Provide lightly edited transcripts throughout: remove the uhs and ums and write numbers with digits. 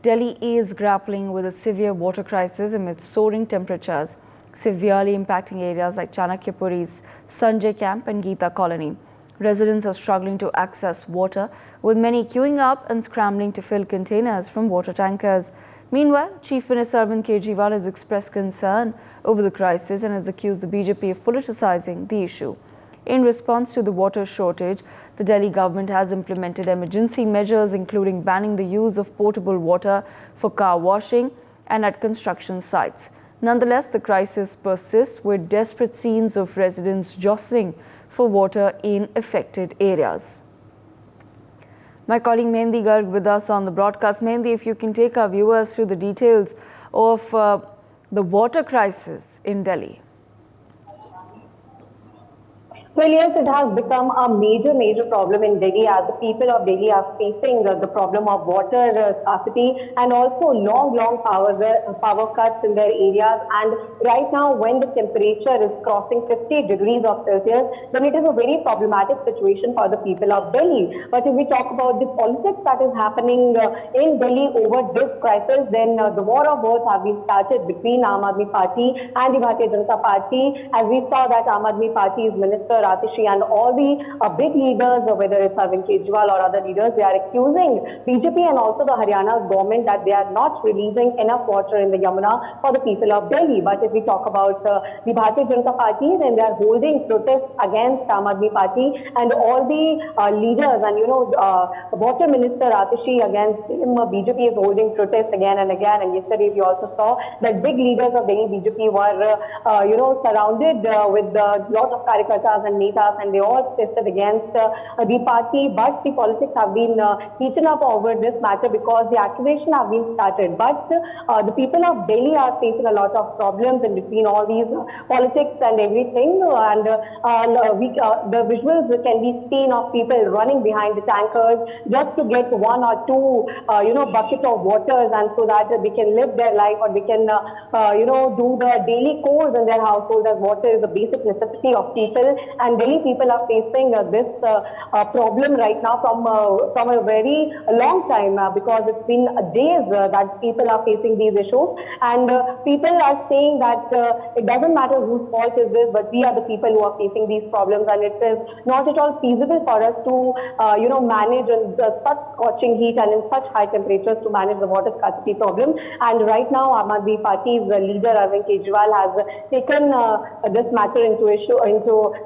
Delhi is grappling with a severe water crisis amid soaring temperatures, severely impacting areas like Chanakyapuri's Sanjay Camp and Geeta Colony. Residents are struggling to access water, with many queuing up and scrambling to fill containers from water tankers. Meanwhile, Chief Minister Arvind Kejriwal has expressed concern over the crisis and has accused the BJP of politicizing the issue. In response to the water shortage, the Delhi government has implemented emergency measures including banning the use of potable water for car washing and at construction sites. Nonetheless, the crisis persists with desperate scenes of residents jostling for water in affected areas. My colleague Mehendi Garg with us on the broadcast. Mehendi, if you can take our viewers through the details of the water crisis in Delhi. Well, yes, it has become a major problem in Delhi as the people of Delhi are facing the problem of water scarcity and also long power cuts in their areas. And right now, when the temperature is crossing 50 degrees of Celsius, then it is a very problematic situation for the people of Delhi. But if we talk about the politics that is happening in Delhi over this crisis, then the war of words have been started between Aam Aadmi Party and the Bharatiya Janata Party. As we saw that Aam Aadmi Party's Minister Atishi and all the big leaders, whether it's Arvind Kejriwal or other leaders, they are accusing BJP and also the Haryana's government that they are not releasing enough water in the Yamuna for the people of Delhi. But if we talk about the Bharatiya Janata Party, then they are holding protests against Aam Aadmi Party and all the leaders and Water Minister Atishi against him. BJP is holding protests again and again. And yesterday we also saw that big leaders of Delhi BJP were surrounded with a lot of karyakartas and netas, and they all protested against the party. But the politics have been heated up over this matter because the accusation have been started. But the people of Delhi are facing a lot of problems in between all these politics and everything. And the visuals can be seen of people running behind the tankers just to get one or two bucket of waters, and so that they can live their life or they can do the daily chores in their household, as water is a basic necessity of people. And Delhi people are facing this problem right now from a very long time because it's been days that people are facing these issues. And people are saying that it doesn't matter whose fault is this, but we are the people who are facing these problems, and it is not at all feasible for us to manage in such scorching heat and in such high temperatures to manage the water scarcity problem. And right now, Aam Aadmi Party's leader Arvind Kejriwal has taken this matter into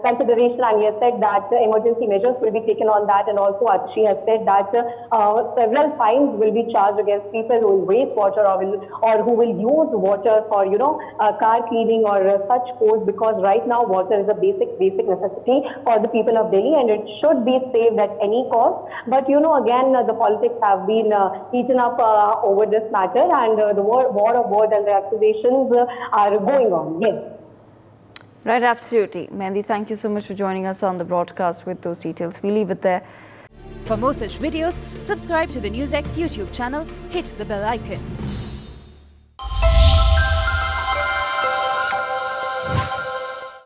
consideration, and he has said that emergency measures will be taken on that. And also Atishi has said that several fines will be charged against people who will waste water or who will use water for car cleaning or such chores, because right now water is a basic necessity for the people of Delhi and it should be saved at any cost. But again the politics have been heated up over this matter, and the war of words and the accusations are going on. Yes. Right, absolutely. Mehendi, thank you so much for joining us on the broadcast with those details. We leave it there. For more such videos, subscribe to the NewsX YouTube channel, hit the bell icon.